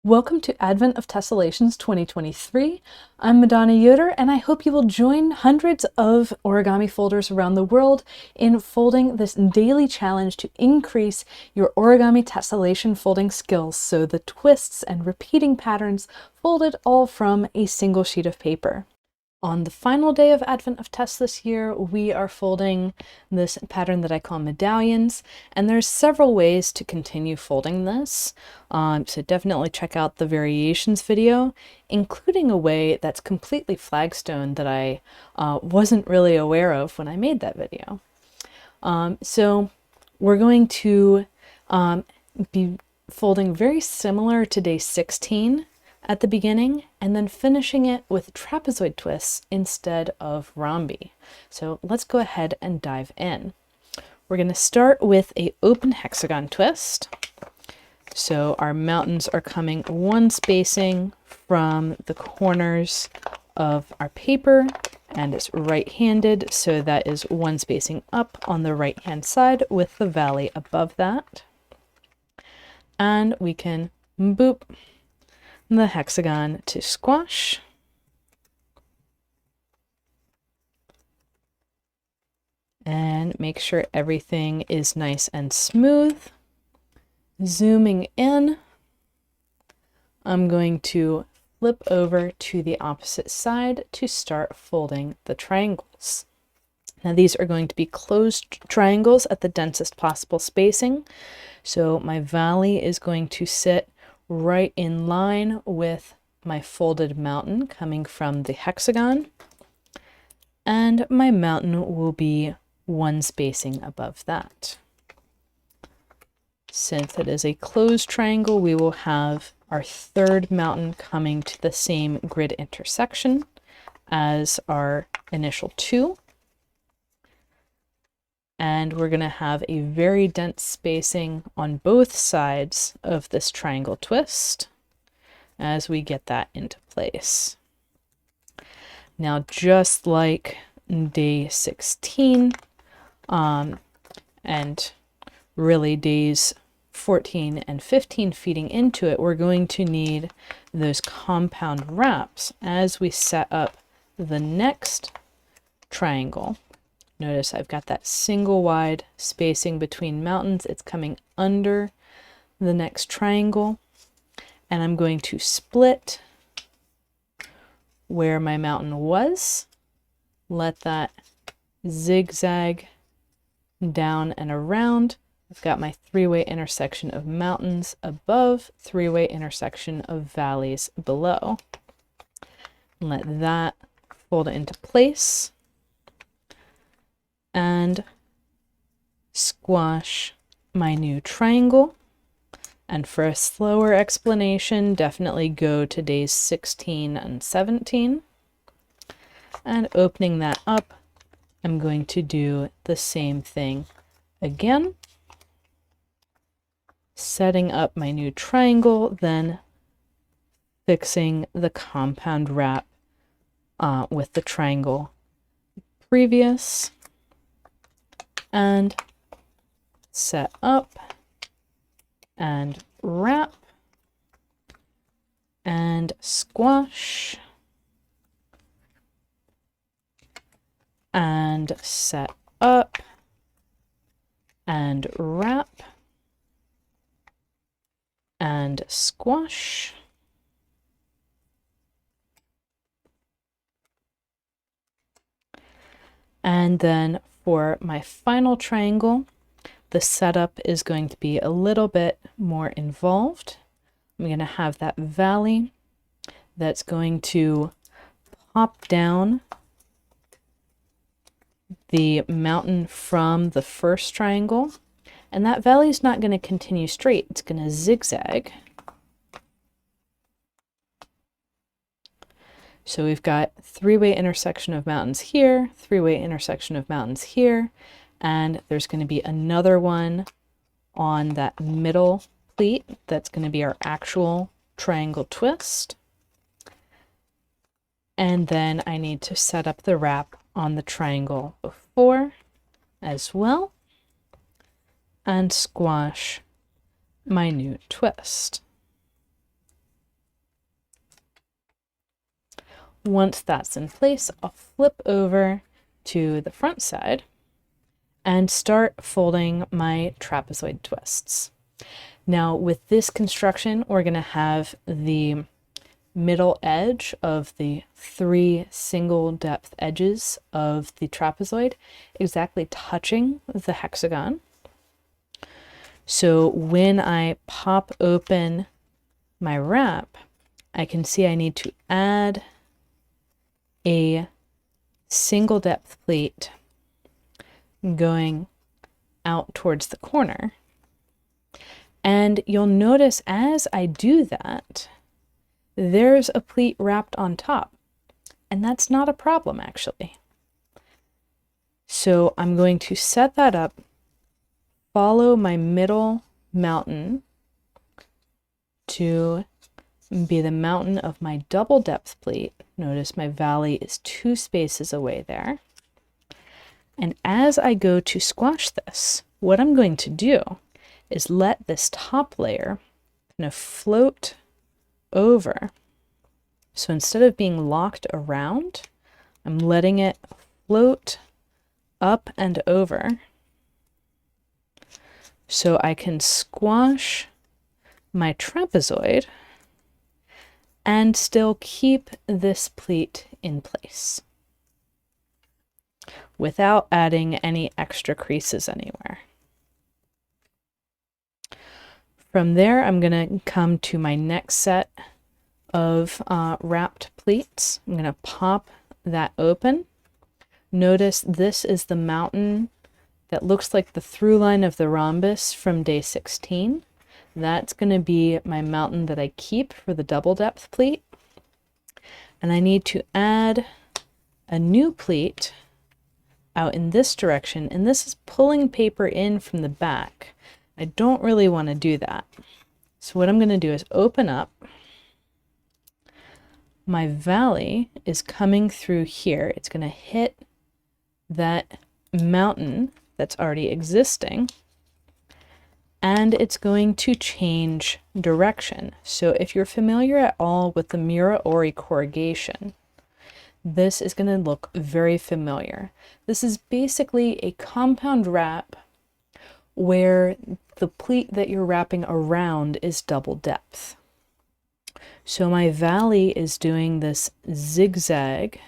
Welcome to Advent of Tessellations 2023. I'm Madonna Yoder, and I hope you will join hundreds of origami folders around the world in folding this daily challenge to increase your origami tessellation folding skills, so the twists and repeating patterns folded all from a single sheet of paper. On the final day of Advent of Tess this year, we are folding this pattern that I call Medallions, and there's several ways to continue folding this. So definitely check out the variations video, including a way that's completely flagstone that I wasn't really aware of when I made that video. So we're going to be folding very similar to day 16 at the beginning, and then finishing it with trapezoid twists instead of rhombi. So let's go ahead and dive in. We're going to start with an open hexagon twist. So our mountains are coming one spacing from the corners of our paper, and it's right-handed, so that is one spacing up on the right-hand side with the valley above that. And we can boop the hexagon to squash. And make sure everything is nice and smooth. Zooming in, I'm going to flip over to the opposite side to start folding the triangles. Now these are going to be closed triangles at the densest possible spacing. So my valley is going to sit right in line with my folded mountain coming from the hexagon, and my mountain will be one spacing above that. Since it is a closed triangle, we will have our third mountain coming to the same grid intersection as our initial two. And we're going to have a very dense spacing on both sides of this triangle twist as we get that into place. Now, just like day 16, and really days 14 and 15 feeding into it, we're going to need those compound wraps as we set up the next triangle. Notice I've got that single wide spacing between mountains. It's coming under the next triangle, and I'm going to split where my mountain was, let that zigzag down and around. I've got my three-way intersection of mountains above, three-way intersection of valleys below. Let that fold into place and squash my new triangle. And for a slower explanation, definitely go to days 16 and 17. And opening that up, I'm going to do the same thing again. Setting up my new triangle, then fixing the compound wrap with the triangle previous. And set up and wrap and squash and set up and wrap and squash and then for my final triangle, the setup is going to be a little bit more involved. I'm going to have that valley that's going to pop down the mountain from the first triangle, and that valley is not going to continue straight. It's going to zigzag. So we've got three-way intersection of mountains here, three-way intersection of mountains here, and there's going to be another one on that middle pleat that's going to be our actual triangle twist. And then I need to set up the wrap on the triangle before as well and squash my new twist. once that's in place, I'll flip over to the front side and start folding my trapezoid twists. Now with this construction, we're going to have the middle edge of the 3 single depth edges of the trapezoid exactly touching the hexagon. So when I pop open my wrap, I can see I need to add a single depth pleat going out towards the corner. And you'll notice as I do that, there's a pleat wrapped on top, and that's not a problem actually. So I'm going to set that up, follow my middle mountain to be the mountain of my double depth pleat. Notice my valley is 2 spaces away there. And as I go to squash this, what I'm going to do is let this top layer kind of float over. So instead of being locked around, I'm letting it float up and over so I can squash my trapezoid and still keep this pleat in place without adding any extra creases anywhere. From there, I'm going to come to my next set of wrapped pleats. I'm going to pop that open. Notice this is the mountain that looks like the through line of the rhombus from day 16. That's going to be my mountain that I keep for the double depth pleat. And I need to add a new pleat out in this direction, and this is pulling paper in from the back. I don't really want to do that. So what I'm going to do is open up. My valley is coming through here. It's going to hit that mountain that's already existing, and it's going to change direction. So if you're familiar at all with the Muraori corrugation, this is going to look very familiar. This is basically a compound wrap where the pleat that you're wrapping around is double depth. So my valley is doing this zigzag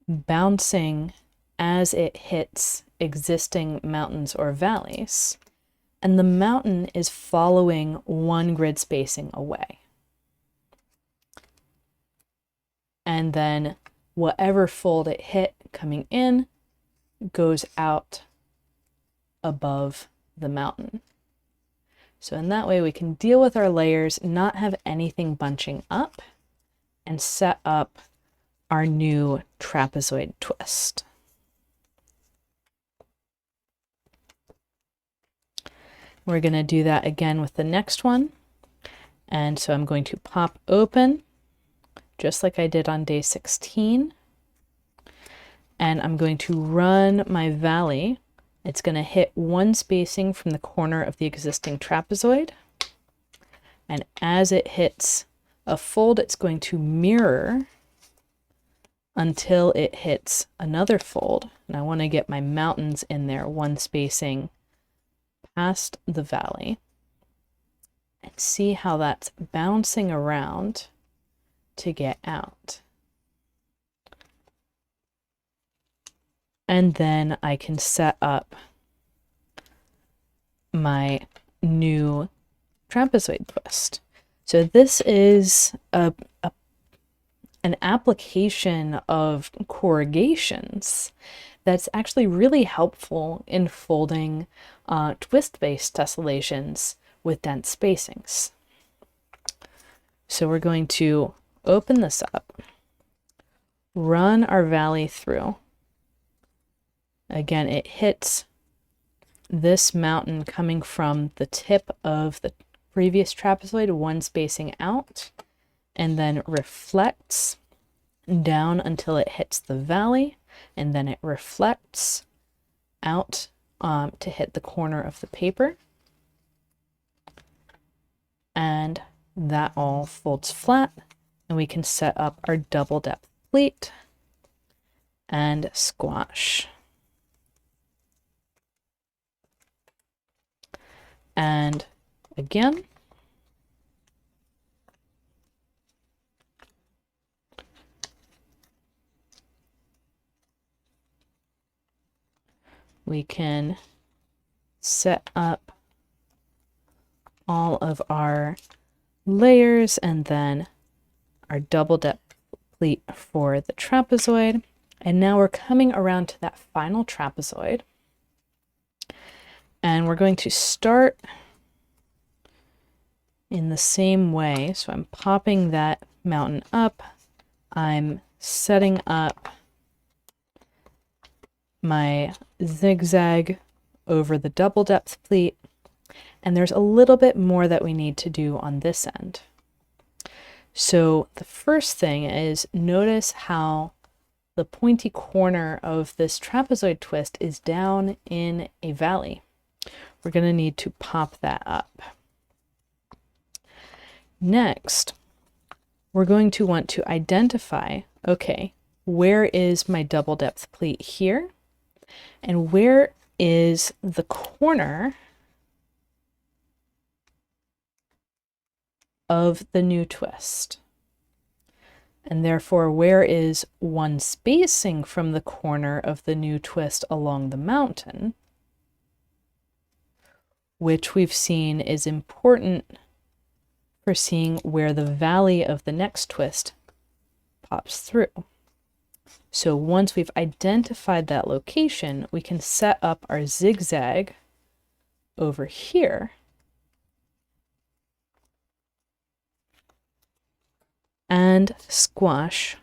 bouncing as it hits existing mountains or valleys, and the mountain is following 1 grid spacing away. And then whatever fold it hit coming in goes out above the mountain. So in that way we can deal with our layers, not have anything bunching up, and set up our new trapezoid twist. We're going to do that again with the next one. And so I'm going to pop open just like I did on day 16. And I'm going to run my valley. It's going to hit 1 spacing from the corner of the existing trapezoid. And as it hits a fold, it's going to mirror until it hits another fold. And I want to get my mountains in there 1 spacing past the valley. And see how that's bouncing around to get out. And then I can set up my new trapezoid twist. So this is an application of corrugations that's actually really helpful in folding twist-based tessellations with dense spacings. So we're going to open this up, run our valley through. Again, it hits this mountain coming from the tip of the previous trapezoid, 1 spacing out, and then reflects down until it hits the valley, and then it reflects out to hit the corner of the paper. And that all folds flat, and we can set up our double depth pleat and squash. And again, we can set up all of our layers and then our double depth pleat for the trapezoid. And now we're coming around to that final trapezoid. And we're going to start in the same way. So I'm popping that mountain up. I'm setting up my zigzag over the double depth pleat. And there's a little bit more that we need to do on this end. So the first thing is notice how the pointy corner of this trapezoid twist is down in a valley. We're going to need to pop that up. Next, we're going to want to identify, okay, where is my double depth pleat here? And where is the corner of the new twist? And therefore, where is one spacing from the corner of the new twist along the mountain, which we've seen is important for seeing where the valley of the next twist pops through. So once we've identified that location, we can set up our zigzag over here and squash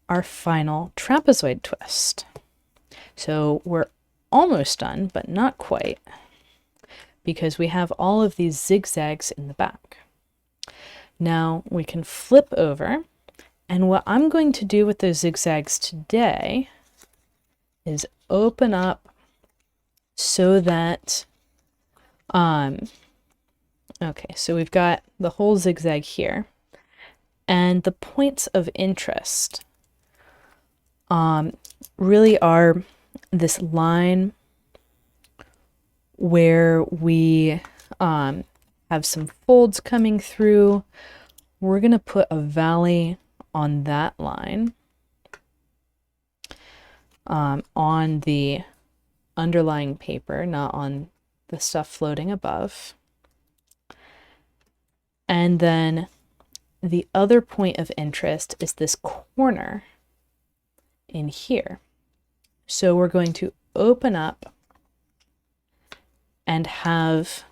our final trapezoid twist. So we're almost done, but not quite, because we have all of these zigzags in the back. Now we can flip over, and what I'm going to do with those zigzags today is open up so that, okay, so we've got the whole zigzag here, and the points of interest really are this line where we have some folds coming through. We're going to put a valley on that line on the underlying paper, not on the stuff floating above. And then the other point of interest is this corner in here. So we're going to open up and have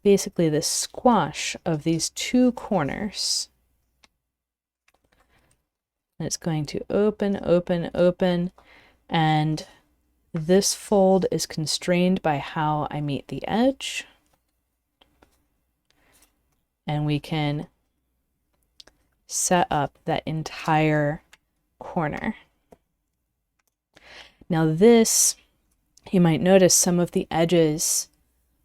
basically this squash of these two corners. And it's going to open, open, open, and this fold is constrained by how I meet the edge. And we can set up that entire corner. Now this, you might notice some of the edges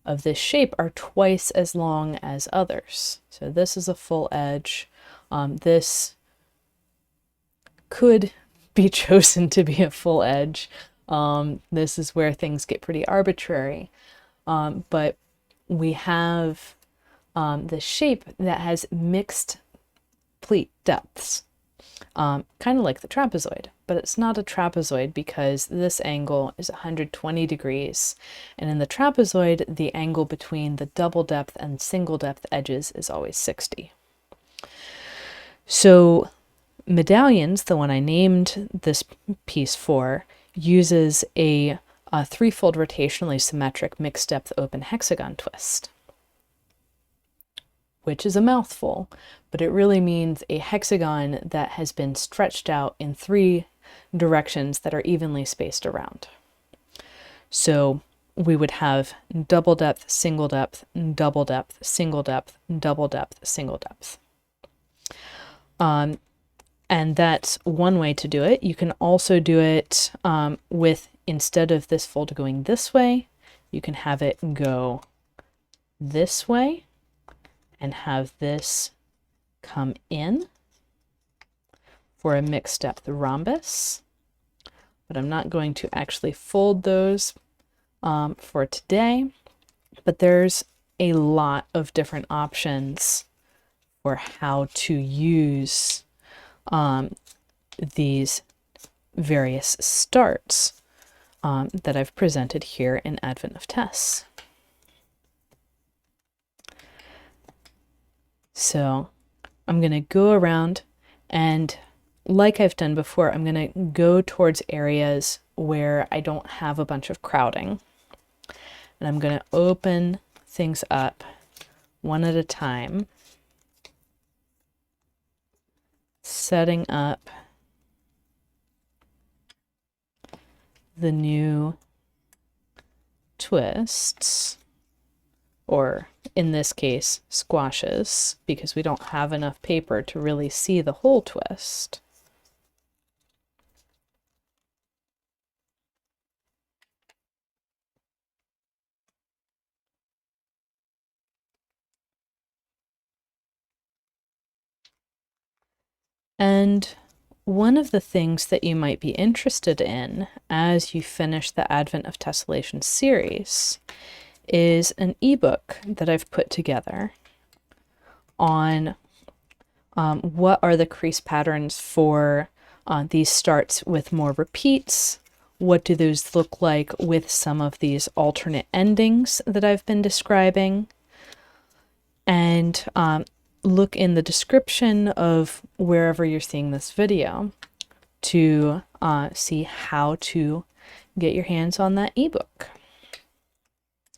of this shape are twice as long as others. So this is a full edge. This could be chosen to be a full edge. This is where things get pretty arbitrary. But we have this shape that has mixed pleat depths, kind of like the trapezoid, but it's not a trapezoid because this angle is 120 degrees. And in the trapezoid, the angle between the double depth and single depth edges is always 60. So Medallions, the one I named this piece for, uses a threefold rotationally symmetric mixed depth open hexagon twist, which is a mouthful, but it really means a hexagon that has been stretched out in 3 directions that are evenly spaced around. So we would have double depth, single depth, double depth, single depth, double depth, single depth. And that's one way to do it. You can also do it with, instead of this fold going this way, you can have it go this way. and have this come in for a mixed depth rhombus, but I'm not going to actually fold those for today. But there's a lot of different options for how to use these various starts that I've presented here in Advent of Tess. So I'm going to go around, and like I've done before, I'm going to go towards areas where I don't have a bunch of crowding. And I'm going to open things up one at a time, setting up the new twists, or in this case, squashes, because we don't have enough paper to really see the whole twist. And one of the things that you might be interested in as you finish the Advent of Tessellation series is an ebook that I've put together on what are the crease patterns for these starts with more repeats. What do those look like with some of these alternate endings that I've been describing? And look in the description of wherever you're seeing this video to see how to get your hands on that ebook.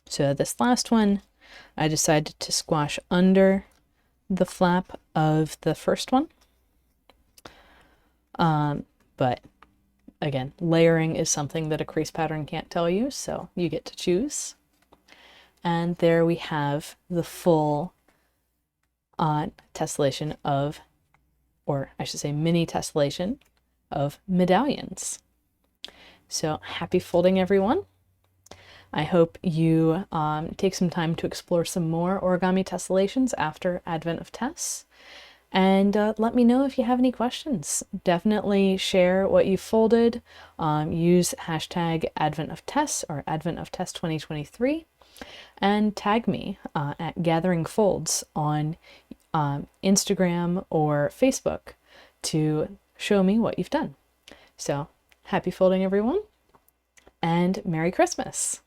So this last one, I decided to squash under the flap of the first one. But again, layering is something that a crease pattern can't tell you, so you get to choose. And there we have the full tessellation of, or I should say mini tessellation of medallions. So happy folding, everyone. I hope you take some time to explore some more origami tessellations after Advent of Tess. And let me know if you have any questions. Definitely share what you folded. Use hashtag Advent of Tess or Advent of Tess 2023. And tag me at Gathering Folds on Instagram or Facebook to show me what you've done. So happy folding, everyone, and Merry Christmas!